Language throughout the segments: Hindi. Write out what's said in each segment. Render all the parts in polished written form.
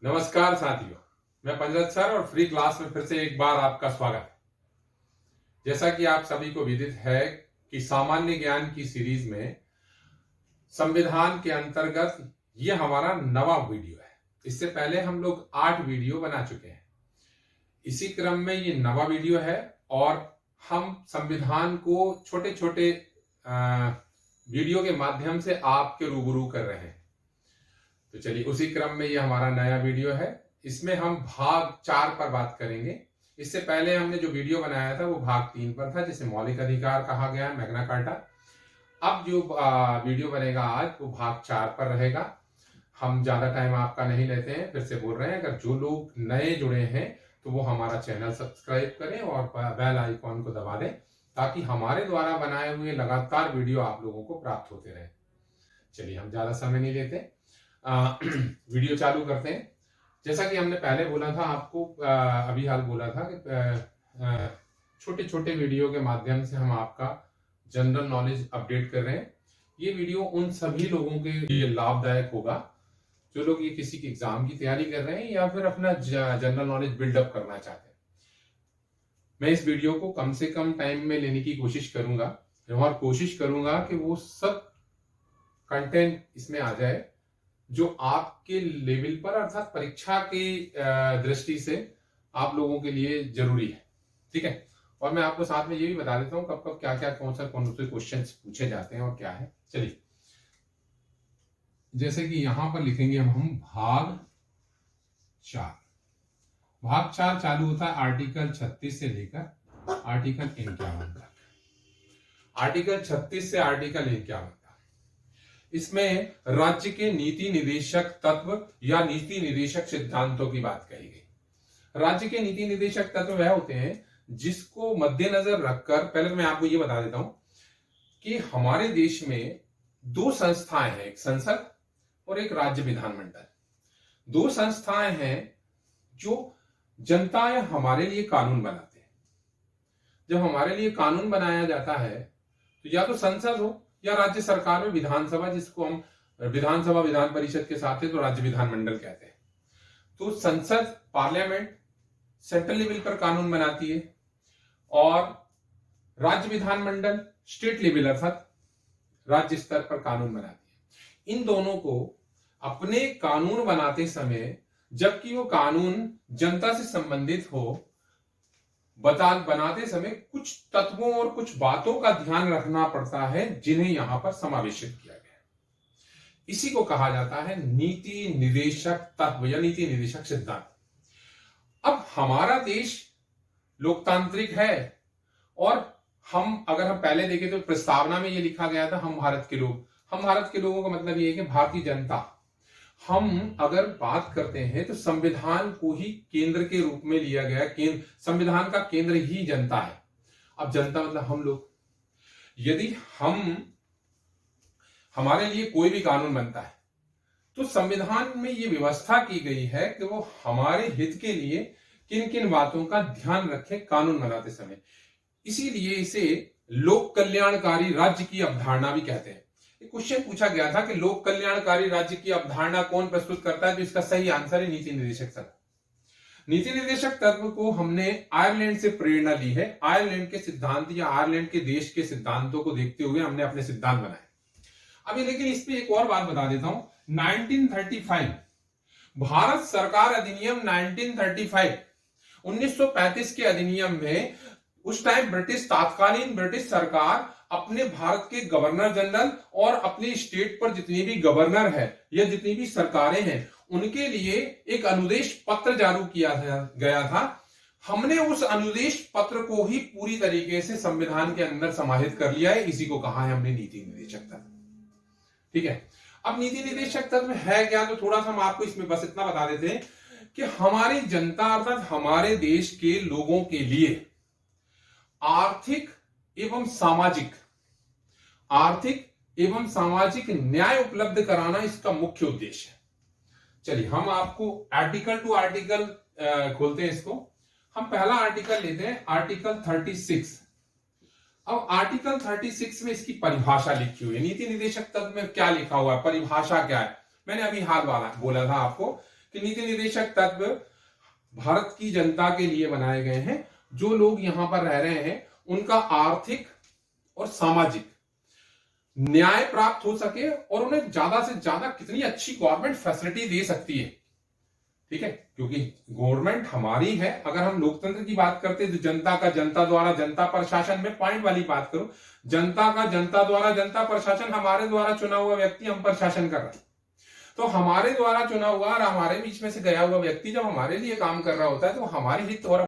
नमस्कार साथियों, मैं पंजत सर और फ्री क्लास में फिर से एक बार आपका स्वागत है। जैसा कि आप सभी को विदित है कि सामान्य ज्ञान की सीरीज में संविधान के अंतर्गत ये हमारा नवा वीडियो है। इससे पहले हम लोग 8 वीडियो बना चुके हैं। इसी क्रम में ये नवा वीडियो है और हम संविधान को छोटे छोटे वीडियो के माध्यम से आपके रूबरू कर रहे हैं। तो चलिए उसी क्रम में ये हमारा नया वीडियो है। इसमें हम भाग 4 पर बात करेंगे। इससे पहले हमने जो वीडियो बनाया था वो भाग 3 पर था, जिसे मौलिक अधिकार कहा गया है, मैग्ना कार्टा। अब जो वीडियो बनेगा आज वो भाग 4 पर रहेगा। हम ज्यादा टाइम आपका नहीं लेते हैं, फिर से बोल रहे हैं, अगर जो लोग नए जुड़े हैं तो वो हमारा चैनल सब्सक्राइब करें और बेल आइकॉन को दबा दें ताकि हमारे द्वारा बनाए हुए लगातार वीडियो आप लोगों को प्राप्त होते रहे। चलिए हम ज्यादा समय नहीं लेते, वीडियो चालू करते हैं। जैसा कि हमने पहले बोला था आपको, अभी हाल बोला था कि छोटे छोटे वीडियो के माध्यम से हम आपका जनरल नॉलेज अपडेट कर रहे हैं। ये वीडियो उन सभी लोगों के लिए लाभदायक होगा जो लोग ये किसी के एग्जाम की तैयारी कर रहे हैं या फिर अपना जनरल नॉलेज बिल्डअप करना चाहते हैं। मैं इस वीडियो को कम से कम टाइम में लेने की कोशिश करूंगा और कोशिश करूंगा कि वो सब कंटेंट इसमें आ जाए जो आपके लेवल पर अर्थात परीक्षा की दृष्टि से आप लोगों के लिए जरूरी है। ठीक है, और मैं आपको साथ में ये भी बता देता हूं कब कब क्या क्या कौन से क्वेश्चन पूछे जाते हैं और क्या है। चलिए, जैसे कि यहां पर लिखेंगे हम भाग 4। भाग 4 चालू होता है आर्टिकल 36 से लेकर आर्टिकल 51 तक। आर्टिकल 36 से आर्टिकल 51। इसमें राज्य के नीति निदेशक तत्व या नीति निदेशक सिद्धांतों की बात कही गई। राज्य के नीति निदेशक तत्व वह होते हैं जिसको मद्देनजर रखकर, पहले मैं आपको ये बता देता हूं कि हमारे देश में 2 संस्थाएं हैं, एक संसद और एक राज्य विधानमंडल। 2 संस्थाएं हैं जो जनता या हमारे लिए कानून बनाते हैं। जब हमारे लिए कानून बनाया जाता है तो या तो संसद हो या राज्य सरकार में विधानसभा, जिसको हम विधानसभा विधान परिषद के साथ है तो राज्य विधानमंडल कहते हैं। तो संसद पार्लियामेंट सेंट्रल लेवल पर कानून बनाती है और राज्य विधानमंडल स्टेट लेवल अर्थात राज्य स्तर पर कानून बनाती है। इन दोनों को अपने कानून बनाते समय, जबकि वो कानून जनता से संबंधित हो, बनाते समय कुछ तत्वों और कुछ बातों का ध्यान रखना पड़ता है जिन्हें यहां पर समावेशित किया गया है। इसी को कहा जाता है नीति निदेशक तत्व या नीति निदेशक सिद्धांत। अब हमारा देश लोकतांत्रिक है और अगर हम पहले देखें तो प्रस्तावना में यह लिखा गया था, हम भारत के लोग। हम भारत के लोगों का मतलब यह है कि भारतीय जनता। हम अगर बात करते हैं तो संविधान को ही केंद्र के रूप में लिया गया। संविधान का केंद्र ही जनता है। अब जनता मतलब हम लोग। यदि हमारे लिए कोई भी कानून बनता है तो संविधान में ये व्यवस्था की गई है कि वो हमारे हित के लिए किन किन बातों का ध्यान रखे कानून बनाते समय। इसीलिए इसे लोक कल्याणकारी राज्य की अवधारणा भी कहते हैं। एक क्वेश्चन पूछा गया था कि लोक कल्याणकारी राज्य की अवधारणा कौन प्रस्तुत करता है, तो इसका सही आंसर है नीति निदेशक तत्व। नीति निदेशक तत्व को हमने आयरलैंड से प्रेरणा ली है। आयरलैंड के सिद्धांत या आयरलैंड के देश के सिद्धांतों को देखते हुए हमने अपने सिद्धांत बनाए। अभी लेकिन इस पे एक और बात बता देता हूं। 1935 भारत सरकार अधिनियम 1935 1935 के अधिनियम में उस टाइम तात्कालीन ब्रिटिश सरकार अपने भारत के गवर्नर जनरल और अपने स्टेट पर जितनी भी गवर्नर है या जितनी भी सरकारें हैं उनके लिए एक अनुदेश पत्र जारी किया गया था। हमने उस अनुदेश पत्र को ही पूरी तरीके से संविधान के अंदर समाहित कर लिया है। इसी को कहा है हमने नीति निदेशक तत्व। ठीक है, अब नीति निदेशक तत्व है क्या, तो थोड़ा सा हम आपको इसमें बस इतना बता देते हैं कि हमारी जनता अर्थात हमारे देश के लोगों के लिए आर्थिक एवं सामाजिक न्याय उपलब्ध कराना इसका मुख्य उद्देश्य है। चलिए हम आपको आर्टिकल टू आर्टिकल खोलते हैं। इसको हम पहला आर्टिकल लेते हैं, आर्टिकल 36। अब आर्टिकल 36 में इसकी परिभाषा लिखी हुई है। नीति निदेशक तत्व में क्या लिखा हुआ है, परिभाषा क्या है। मैंने अभी हाल वाला बोला था आपको कि नीति निर्देशक तत्व भारत की जनता के लिए बनाए गए हैं। जो लोग यहां पर रह रहे हैं उनका आर्थिक और सामाजिक न्याय प्राप्त हो सके और उन्हें ज्यादा से ज्यादा कितनी अच्छी गवर्नमेंट फैसिलिटी दे सकती है। ठीक है, क्योंकि गवर्नमेंट हमारी है। अगर हम लोकतंत्र की बात करते हैं तो जनता का जनता द्वारा जनता प्रशासन में पॉइंट वाली बात करूं, जनता का जनता द्वारा जनता प्रशासन, हमारे द्वारा चुना हुआ व्यक्ति हम पर शासन कर रहा है। तो हमारे द्वारा चुना हुआ और हमारे बीच में से गया हुआ व्यक्ति जब हमारे लिए काम कर रहा होता है तो हमारे हित और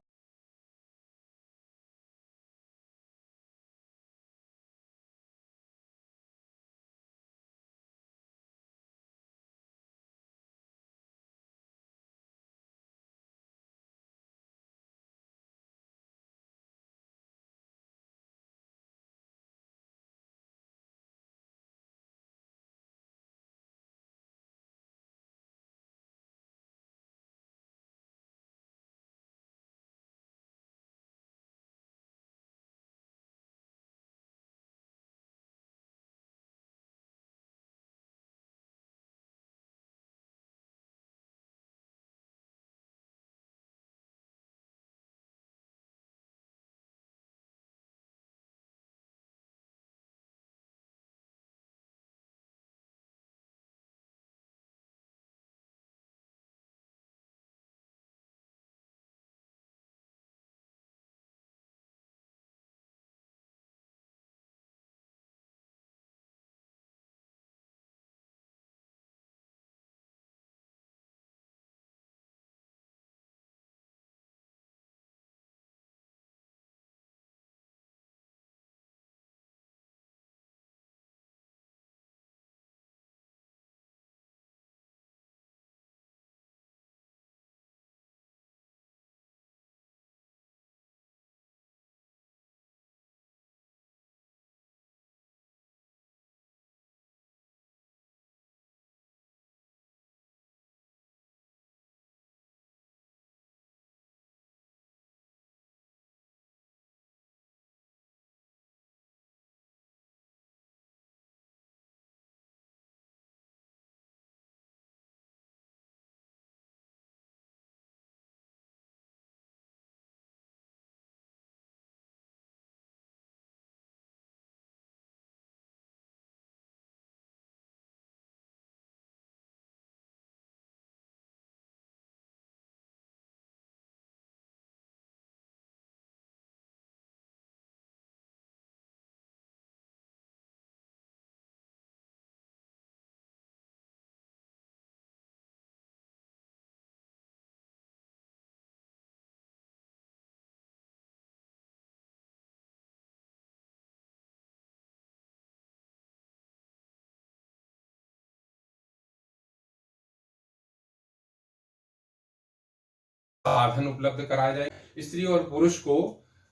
साधन उपलब्ध कराए जाए। स्त्री और पुरुष को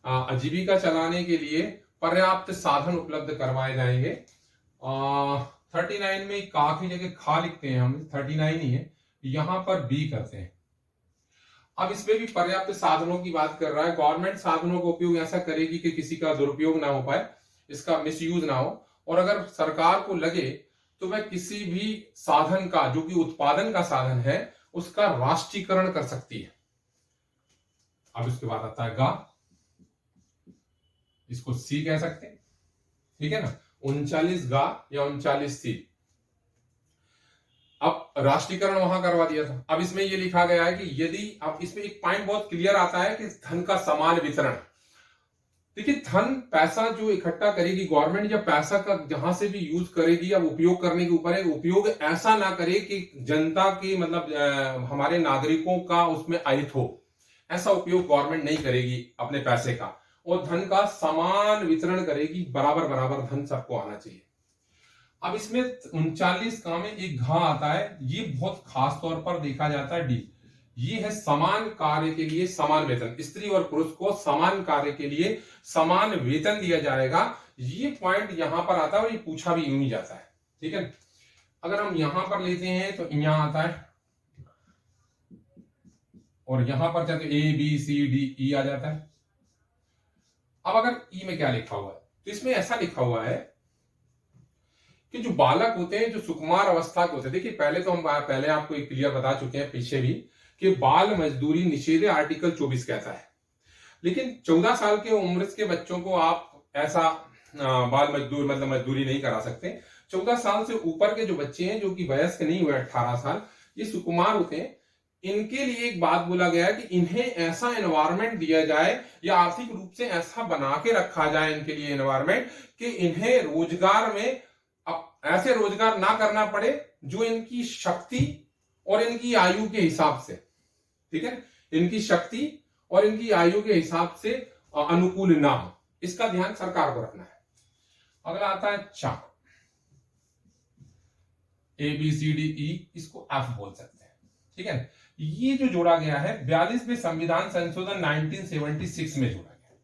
आजीविका चलाने के लिए पर्याप्त साधन उपलब्ध करवाए जाएंगे। 39 में काफी जगह खा लिखते हैं हम, 39 ही है, यहां पर बी करते हैं। अब इसमें भी पर्याप्त साधनों की बात कर रहा है। गवर्नमेंट साधनों का उपयोग ऐसा करेगी कि किसी का दुरुपयोग ना हो पाए, इसका मिसयूज ना हो, और अगर सरकार को लगे तो वह किसी भी साधन का जो कि उत्पादन का साधन है उसका राष्ट्रीयकरण कर सकती है। अब इसके बाद आता है गा, इसको सी कह सकते हैं, ठीक है ना, 39 गा या 39 सी। अब राष्ट्रीयकरण वहां करवा दिया था। अब इसमें यह लिखा गया है कि यदि, अब इसमें एक पॉइंट बहुत क्लियर आता है कि धन का समान वितरण। देखिए, धन पैसा जो इकट्ठा करेगी गवर्नमेंट, या पैसा का जहां से भी यूज करेगी या उपयोग करने के ऊपर है, उपयोग ऐसा ना करे कि जनता की मतलब हमारे नागरिकों का उसमें अहित हो। ऐसा उपयोग गवर्नमेंट नहीं करेगी अपने पैसे का, और धन का समान वितरण करेगी, बराबर बराबर धन सबको आना चाहिए। अब इसमें 39 का में एक घा आता है, ये बहुत खास तौर पर देखा जाता है डी। ये है समान कार्य के लिए समान वेतन। स्त्री और पुरुष को समान कार्य के लिए समान वेतन दिया जाएगा। ये पॉइंट यहां पर आता है और ये पूछा भी यूं ही जाता है, ठीक है। अगर हम यहां पर लेते हैं तो यहां आता है, और यहां पर चाहे तो A B C D E आ जाता है। अब अगर ई में क्या लिखा हुआ है, तो इसमें ऐसा लिखा हुआ है कि जो बालक होते हैं, जो सुकुमार अवस्था के होते हैं, देखिए पहले आपको एक क्लियर बता चुके हैं पीछे भी कि बाल मजदूरी निषेध आर्टिकल 24 कहता है, लेकिन 14 साल के उम्र के बच्चों को आप ऐसा बाल मजदूर मतलब मजदूरी नहीं करा सकते। 14 साल से ऊपर के जो बच्चे हैं, जो कि वयस्क नहीं हुए 18 साल, ये सुकुमार होते हैं, इनके लिए एक बात बोला गया है कि इन्हें ऐसा एनवायरमेंट दिया जाए या आर्थिक रूप से ऐसा बना के रखा जाए इनके लिए एनवायरमेंट कि इन्हें रोजगार में ऐसे रोजगार ना करना पड़े जो इनकी शक्ति और इनकी आयु के हिसाब से, ठीक है, इनकी शक्ति और इनकी आयु के हिसाब से अनुकूल ना हो। इसका ध्यान सरकार को रखना है। अगला आता है चा, ABCDE, इसको F बोल सकते हैं, ठीक है। ये जो जोड़ा गया है 42वें संविधान संशोधन 1976 में जोड़ा गया है।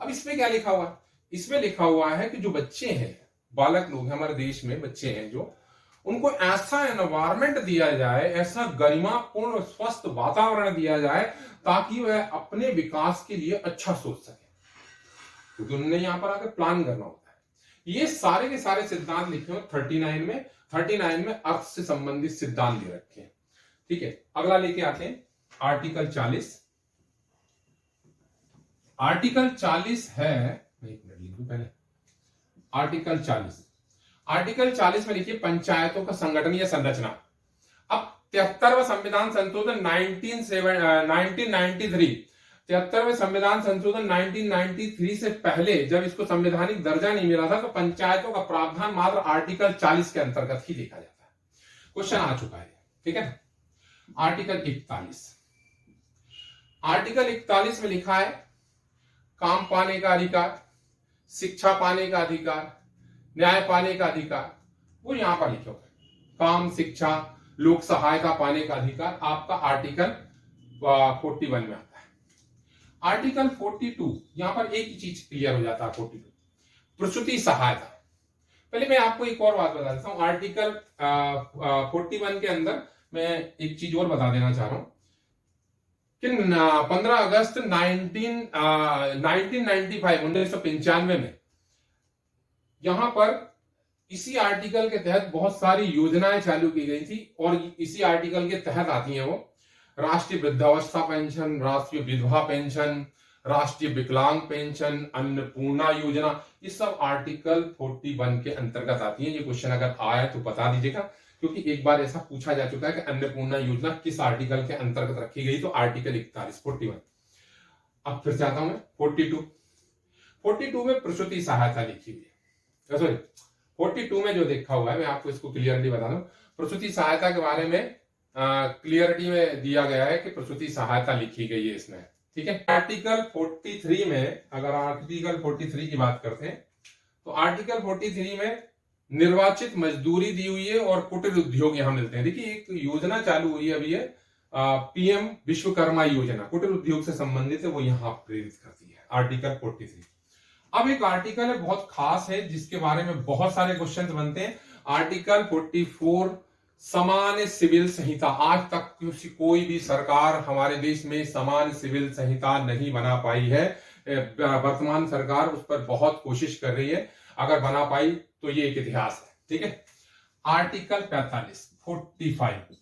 अब इसमें क्या लिखा हुआ है? इसमें लिखा हुआ है कि जो बच्चे हैं, बालक लोग हमारे देश में बच्चे हैं, जो उनको ऐसा एनवायरमेंट दिया जाए, ऐसा गरिमापूर्ण स्वस्थ वातावरण दिया जाए ताकि वह अपने विकास के लिए अच्छा सोच सके, क्योंकि उन्होंने यहां पर आकर प्लान करना होता है। ये सारे के सारे सिद्धांत लिखे हुए 39 में अर्थ से संबंधित सिद्धांत दे रखे हैं, ठीक है। अगला लेके आते हैं आर्टिकल 40। आर्टिकल 40 है, एक मिनट लिख दूं पहले। आर्टिकल 40 में लिखिए पंचायतों का संगठन या संरचना। अब 73वां संविधान संशोधन 73वें संविधान संशोधन 1993 से पहले जब इसको संवैधानिक दर्जा नहीं मिला था, तो पंचायतों का प्रावधान मात्र आर्टिकल 40 के अंतर्गत ही देखा जाता है। क्वेश्चन आ चुका है, ठीक है। आर्टिकल 41 में लिखा है काम पाने का अधिकार, शिक्षा पाने का अधिकार, न्याय पाने का अधिकार, वो यहां पर लिखे हुए काम, शिक्षा, लोक सहायता पाने का अधिकार आपका आर्टिकल 41 में आता है। आर्टिकल 42, यहां पर एक ही चीज क्लियर हो जाता है। 42 प्रसूति सहायता। पहले मैं आपको एक और बात बता देता हूं। आर्टिकल 41 के अंदर मैं एक चीज और बता देना चाह रहा हूं कि 15 अगस्त 1995 में यहां पर इसी आर्टिकल के तहत बहुत सारी योजनाएं चालू की गई थी, और इसी आर्टिकल के तहत आती हैं वो राष्ट्रीय वृद्धावस्था पेंशन, राष्ट्रीय विधवा पेंशन, राष्ट्रीय विकलांग पेंशन, अन्नपूर्णा योजना, ये सब आर्टिकल 41 के अंतर्गत आती है। ये क्वेश्चन अगर आया तो बता दीजिएगा, क्योंकि एक बार ऐसा पूछा जा चुका है कि अन्नपूर्णा योजना किस आर्टिकल के अंतर्गत रखी गई, तो आर्टिकल 41। अब फिर चाहता हूं मैं 42 में प्रसूति सहायता लिखी हुई है। सॉरी, 42 में जो देखा हुआ है, मैं आपको इसको क्लियरली बता दूं। प्रसूति सहायता के बारे में क्लियरिटी में दिया गया है कि प्रसूति सहायता लिखी गई है इसमें, ठीक है। आर्टिकल 43 में, अगर आर्टिकल 43 की बात करते हैं, तो आर्टिकल 43 में निर्वाचित मजदूरी दी हुई है और कुटीर उद्योग यहां मिलते हैं। देखिए एक योजना चालू हुई है अभी है, PM विश्वकर्मा योजना, कुटीर उद्योग से संबंधित है, वो यहां प्रेरित करती है आर्टिकल 43। अब एक आर्टिकल है बहुत खास है, जिसके बारे में बहुत सारे क्वेश्चन बनते हैं। आर्टिकल 44 समान सिविल संहिता। आज तक कोई भी सरकार हमारे देश में समान सिविल संहिता नहीं बना पाई है। वर्तमान सरकार उस पर बहुत कोशिश कर रही है, अगर बना पाई तो ये एक इतिहास है, ठीक है। आर्टिकल 45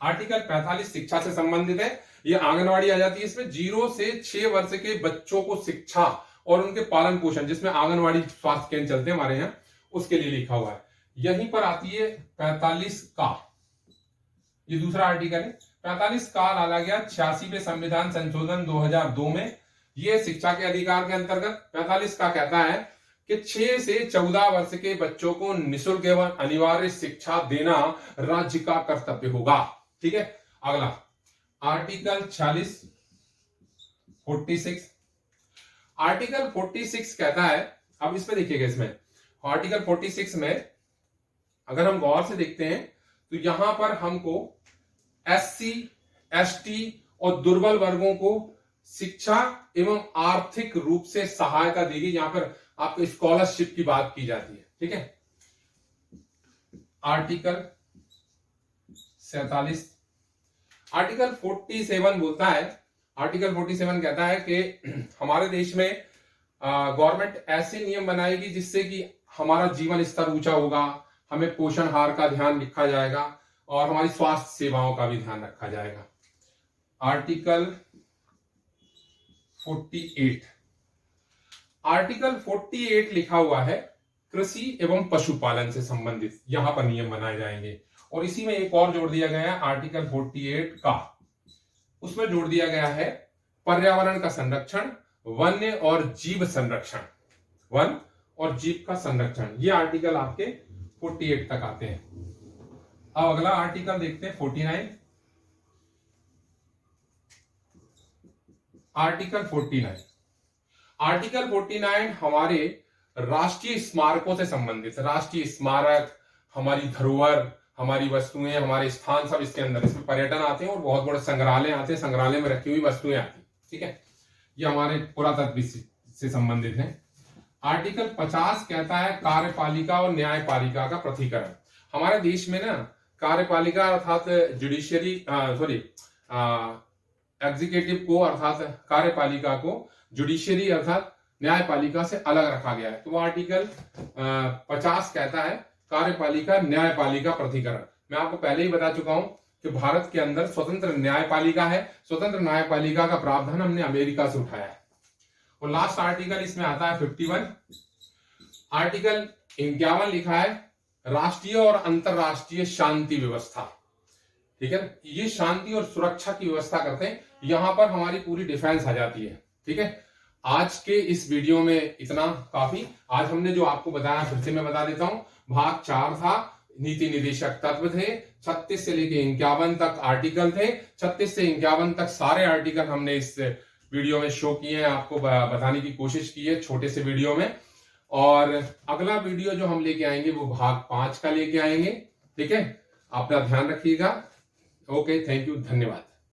आर्टिकल 45 शिक्षा से संबंधित है। ये आंगनवाड़ी आ जाती है इसमें। 0 से 6 वर्ष के बच्चों को शिक्षा और उनके पालन पोषण, जिसमें आंगनवाड़ी स्वास्थ्य केंद्र चलते हैं हमारे यहाँ, उसके लिए लिखा हुआ है। यहीं पर आती है 45 का, ये दूसरा आर्टिकल है। 45 का डाला गया 86वें संविधान संशोधन 2002 में। ये शिक्षा के अधिकार के अंतर्गत 45 का कहता है कि 6 से 14 वर्ष के बच्चों को निःशुल्क एवं अनिवार्य शिक्षा देना राज्य का कर्तव्य होगा, ठीक है। अगला आर्टिकल 46 आर्टिकल 46 कहता है, अब इसमें देखिएगा, इसमें आर्टिकल 46 में अगर हम गौर से देखते हैं तो यहां पर हमको SC, ST और दुर्बल वर्गों को शिक्षा एवं आर्थिक रूप से सहायता देगी। यहां पर आपको स्कॉलरशिप की बात की जाती है, ठीक है। आर्टिकल 47 आर्टिकल 47 बोलता है, आर्टिकल 47 कहता है कि हमारे देश में गवर्नमेंट ऐसे नियम बनाएगी जिससे कि हमारा जीवन स्तर ऊंचा होगा, हमें पोषण आहार का ध्यान रखा जाएगा और हमारी स्वास्थ्य सेवाओं का भी ध्यान रखा जाएगा। आर्टिकल 48, आर्टिकल 48 लिखा हुआ है कृषि एवं पशुपालन से संबंधित यहां पर नियम बनाए जाएंगे। और इसी में एक और जोड़ दिया गया है आर्टिकल 48 का, उसमें जोड़ दिया गया है पर्यावरण का संरक्षण, वन्य और जीव संरक्षण, वन और जीव का संरक्षण। ये आर्टिकल आपके 48 तक आते हैं। अब अगला आर्टिकल देखते हैं 49। आर्टिकल 49, आर्टिकल 49 हमारे राष्ट्रीय स्मारकों से संबंधित, राष्ट्रीय स्मारक, हमारी धरोहर, हमारी वस्तुएं, हमारे स्थान सब इसके अंदर, इसमें पर्यटन आते हैं और बहुत बड़े संग्रहालय आते हैं, संग्रहालय में रखी हुई वस्तुएं आती हैं। ठीक है, ये हमारे पुरातत्व से संबंधित है। आर्टिकल 50 कहता है कार्यपालिका और न्यायपालिका का पृथक्करण। हमारे देश में ना कार्यपालिका अर्थात जुडिशियरी एग्जीक्यूटिव को अर्थात कार्यपालिका को जुडिशियरी अर्थात न्यायपालिका से अलग रखा गया है। तो वो आर्टिकल 50 कहता है कार्यपालिका न्यायपालिका पृथक्करण। मैं आपको पहले ही बता चुका हूं कि भारत के अंदर स्वतंत्र न्यायपालिका है। स्वतंत्र न्यायपालिका का प्रावधान हमने अमेरिका से उठाया है। और लास्ट आर्टिकल इसमें आता है 51। आर्टिकल 51 लिखा है राष्ट्रीय और अंतरराष्ट्रीय शांति व्यवस्था। ठीक है, ये शांति और सुरक्षा की व्यवस्था करते हैं। यहां पर हमारी पूरी डिफेंस आ जाती है। ठीक है, आज के इस वीडियो में इतना काफी। आज हमने जो आपको बताया फिर से मैं बता देता हूं। भाग 4 था, नीति निदेशक तत्व थे, 36 से लेके 51 तक आर्टिकल थे। 36 से 51 तक सारे आर्टिकल हमने इस वीडियो में शो किए हैं, आपको बताने की कोशिश की है छोटे से वीडियो में। और अगला वीडियो जो हम लेके आएंगे वो भाग 5 का लेके आएंगे। ठीक है, अपना ध्यान रखिएगा। ओके, थैंक यू, धन्यवाद।